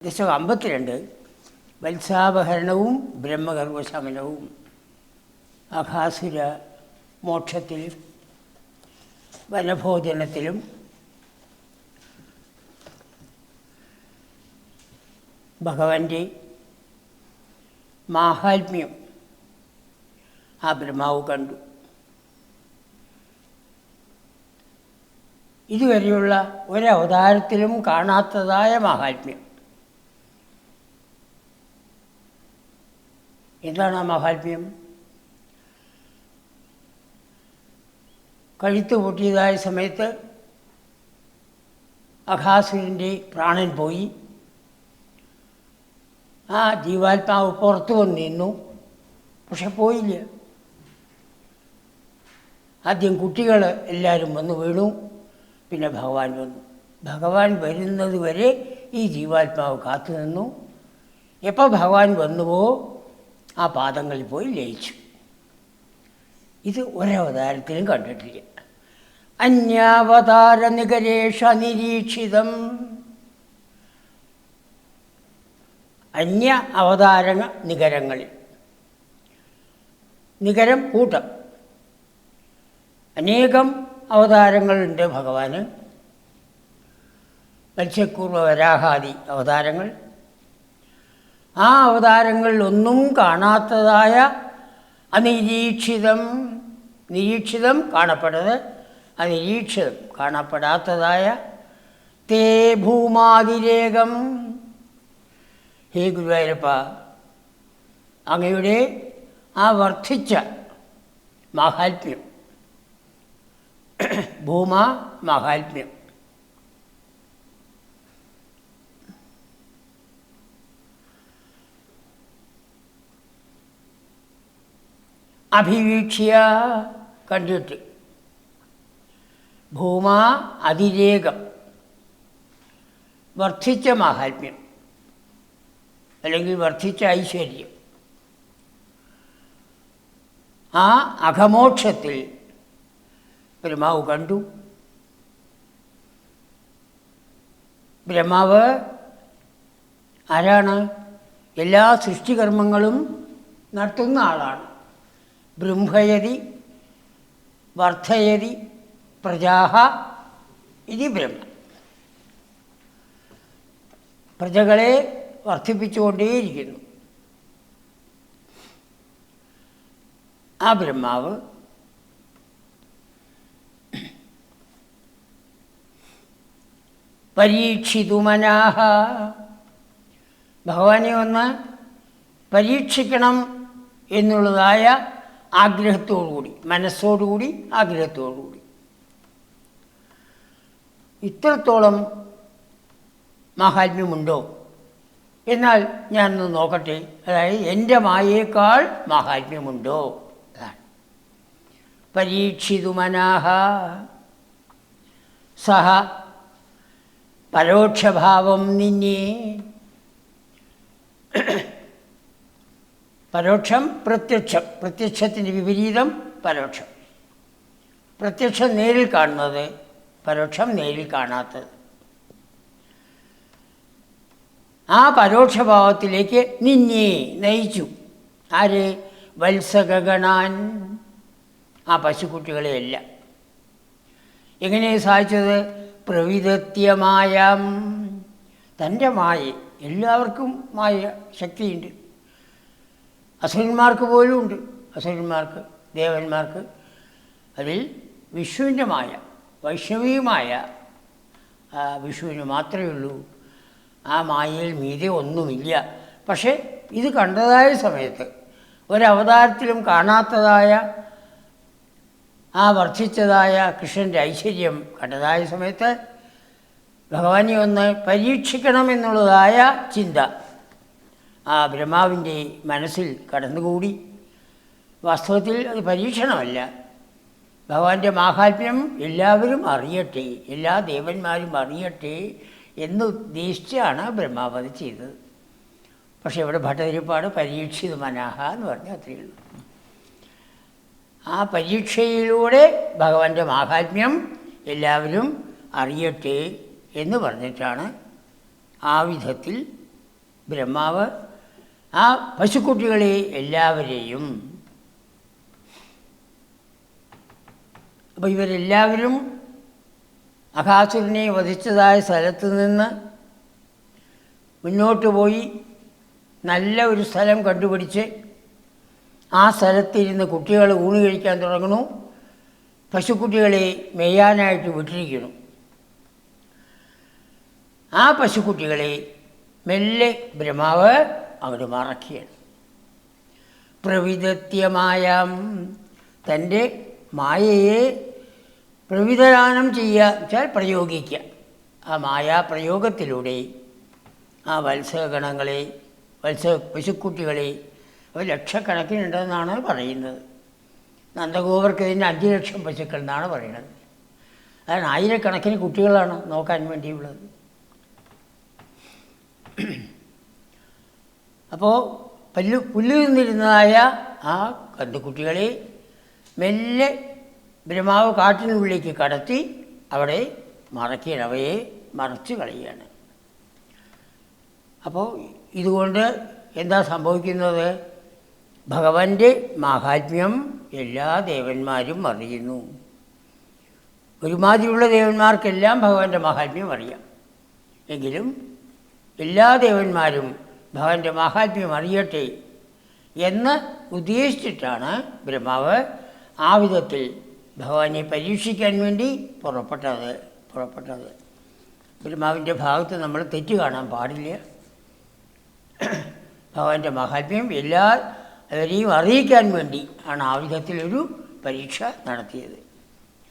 ദശകം 52 വത്സാപഹരണവും ബ്രഹ്മഗർഭശമനവും അഘാസുര മോക്ഷത്തിലും വനഭോജനത്തിലും ഭഗവാന്റെ മാഹാത്മ്യം ആ ബ്രഹ്മാവ് കണ്ടു. ഇതുവരെയുള്ള ഒരവതാരത്തിലും കാണാത്തതായ മാഹാത്മ്യം. എന്താണ് ആ മഹാത്മ്യം? കഴുത്ത് പൊട്ടിയതായ സമയത്ത് അഘാസുരൻ്റെ പ്രാണൻ പോയി. ആ ജീവാത്മാവ് പുറത്തു വന്ന് നിന്നു, പക്ഷെ പോയില്ല. ആദ്യം കുട്ടികൾ എല്ലാവരും വന്ന് വീണു, പിന്നെ ഭഗവാൻ വന്നു. ഭഗവാൻ വരുന്നത് വരെ ഈ ജീവാത്മാവ് കാത്തു നിന്നു. എപ്പോൾ ഭഗവാൻ വന്നുവോ ആ പാദങ്ങളിൽ പോയി ലയിച്ചു. ഇത് ഒരവതാരത്തിലും കണ്ടിട്ടില്ല. അന്യാവതാര നികരേഷ നിരീക്ഷിതം. അന്യ അവതാര നികരങ്ങളിൽ, നികരം കൂട്ടം, അനേകം അവതാരങ്ങളുണ്ട് ഭഗവാന്. മത്സ്യക്കൂർമ്മ വരാഹാദി അവതാരങ്ങൾ. ആ അവതാരങ്ങളിലൊന്നും കാണാത്തതായ അനിരീക്ഷിതം, നിരീക്ഷിതം കാണപ്പെടുന്നത്, അനിരീക്ഷിതം കാണപ്പെടാത്തതായ തേ ഭൂമാതിരേകം. ഹേ ഗുരുവായൂരപ്പ, അങ്ങയുടെ ആ വർദ്ധിച്ച മാഹാത്മ്യം, ഭൂമാ മാഹാത്മ്യം, അഭിവീക്ഷ്യ കണ്ടിട്ട്, ഭൂമാ അതിരേകം വർദ്ധിച്ച മാഹാത്മ്യം അല്ലെങ്കിൽ വർദ്ധിച്ച ഐശ്വര്യം. ആ അഘമോക്ഷത്തിൽ ബ്രഹ്മാവ് കണ്ടു. ബ്രഹ്മാവ് ആരാണ്? എല്ലാ സൃഷ്ടികർമ്മങ്ങളും നടത്തുന്ന ആളാണ്. ബൃംഭയതി വർദ്ധയതി പ്രജാഹ ഇതി ബ്രഹ്മ. പ്രജകളെ വർദ്ധിപ്പിച്ചുകൊണ്ടേയിരിക്കുന്നു. ആ ബ്രഹ്മാവ് പരീക്ഷിതുമനാഹ, ഭഗവാനെ ഒന്ന് പരീക്ഷിക്കണം എന്നുള്ളതായ ആഗ്രഹത്തോടുകൂടി, മനസ്സോടുകൂടി, ആഗ്രഹത്തോടുകൂടി, ഇത്രത്തോളം മാഹാത്മ്യമുണ്ടോ, എന്നാൽ ഞാനൊന്ന് നോക്കട്ടെ. അതായത് എൻ്റെ മായേക്കാൾ മാഹാത്മ്യമുണ്ടോ? അതാണ് പരീക്ഷിതുമനാഹ. സഹ പരോക്ഷഭാവം നിന്നെ. പരോക്ഷം പ്രത്യക്ഷം, പ്രത്യക്ഷത്തിൻ്റെ വിപരീതം പരോക്ഷം. പ്രത്യക്ഷം നേരിൽ കാണുന്നത്, പരോക്ഷം നേരിൽ കാണാത്തത്. ആ പരോക്ഷഭാവത്തിലേക്ക് നിന്നെ നയിച്ചു. ആര്? വത്സഗണാൻ, ആ പശുക്കുട്ടികളെയല്ല. എങ്ങനെയാണ് സാധിച്ചത്? പ്രവിധത്യമായം, തൻ്റെ മായ. എല്ലാവർക്കും മായ ശക്തിയുണ്ട്. അസുരന്മാർക്ക് പോലും ഉണ്ട്. അസുരന്മാർക്ക്, ദേവന്മാർക്ക്. അതിൽ വിഷ്ണുവിൻ്റെ മായ, വൈഷ്ണവീയമായ വിഷ്ണുവിന് മാത്രമേ ഉള്ളൂ. ആ മായയിൽ മീതെ ഒന്നുമില്ല. പക്ഷേ ഇത് കണ്ടതായ സമയത്ത്, ഒരവതാരത്തിലും കാണാത്തതായ ആ വർദ്ധിച്ചതായ കൃഷ്ണൻ്റെ ഐശ്വര്യം കണ്ടതായ സമയത്ത് ഭഗവാനെ ഒന്ന് പരീക്ഷിക്കണമെന്നുള്ളതായ ചിന്ത ആ ബ്രഹ്മാവിൻ്റെ മനസ്സിൽ കടന്നുകൂടി. വാസ്തവത്തിൽ അത് പരീക്ഷണമല്ല. ഭഗവാന്റെ മാഹാത്മ്യം എല്ലാവരും അറിയട്ടെ, എല്ലാ ദേവന്മാരും അറിയട്ടെ എന്ന് ഉദ്ദേശിച്ചാണ് ബ്രഹ്മാവ് അത് ചെയ്തത്. പക്ഷേ ഇവിടെ ഭട്ടതിരിപ്പാട് പരീക്ഷിത മനാഹ എന്ന് പറഞ്ഞാൽ അത്രയേ ഉള്ളൂ. ആ പരീക്ഷയിലൂടെ ഭഗവാന്റെ മാഹാത്മ്യം എല്ലാവരും അറിയട്ടെ എന്ന് പറഞ്ഞിട്ടാണ് ആ വിധത്തിൽ ബ്രഹ്മാവ് ആ പശുക്കുട്ടികളെ എല്ലാവരെയും, അപ്പോൾ ഇവരെല്ലാവരും അഘാസുരനെ വധിച്ചതായ സ്ഥലത്ത് നിന്ന് മുന്നോട്ട് പോയി നല്ല ഒരു സ്ഥലം കണ്ടുപിടിച്ച് ആ സ്ഥലത്തിരുന്ന് കുട്ടികൾ ഊണ് കഴിക്കാൻ തുടങ്ങുന്നു. പശുക്കുട്ടികളെ മേയാനായിട്ട് വിട്ടിരിക്കുന്നു. ആ പശുക്കുട്ടികളെ മെല്ലെ ബ്രഹ്മാവ് അങ്ങോട്ട് മറക്കുകയാണ്. പ്രവിദത്യമായാം, തൻ്റെ മായയെ പ്രവിധാനം ചെയ്യുക വെച്ചാൽ പ്രയോഗിക്കുക. ആ മായാപ്രയോഗത്തിലൂടെ ആ വത്സഗണങ്ങളെ, പശുക്കുട്ടികളെ, അവർ ലക്ഷക്കണക്കിനുണ്ടെന്നാണ് പറയുന്നത്. നന്ദഗോപർക്ക് ഇതിന് 5 ലക്ഷം പശുക്കൾ എന്നാണ് പറയുന്നത്. അതാണ് ആയിരക്കണക്കിന് കുട്ടികളാണ് നോക്കാൻ വേണ്ടിയുള്ളത്. അപ്പോൾ പുല്ല് നിന്നിരുന്നതായ ആ കന്നുകുട്ടികളെ മെല്ലെ ബ്രഹ്മാവ് കാട്ടിനുള്ളിലേക്ക് കടത്തി അവിടെ മറയ്ക്കുകയാണ്, അവയെ മറച്ച് കളയുകയാണ്. അപ്പോൾ ഇതുകൊണ്ട് എന്താ സംഭവിക്കുന്നത്? ഭഗവാന്റെ മാഹാത്മ്യം എല്ലാ ദേവന്മാരും അറിയുന്നു. ഒരുമാതിരിയുള്ള ദേവന്മാർക്കെല്ലാം ഭഗവാന്റെ മാഹാത്മ്യം അറിയാം. എങ്കിലും എല്ലാ ദേവന്മാരും ഭഗവാന്റെ മാഹാത്മ്യം അറിയട്ടെ എന്ന് ഉദ്ദേശിച്ചിട്ടാണ് ബ്രഹ്മാവ് ആ വിധത്തിൽ ഭഗവാനെ പരീക്ഷിക്കാൻ വേണ്ടി പുറപ്പെട്ടത്. ബ്രഹ്മാവിൻ്റെ ഭാഗത്ത് നമ്മൾ തെറ്റ് കാണാൻ പാടില്ല. ഭഗവാന്റെ മാഹാത്മ്യം എല്ലാവരെയും അറിയിക്കാൻ വേണ്ടി ആണ് ആ വിധത്തിലൊരു പരീക്ഷ നടത്തിയത്.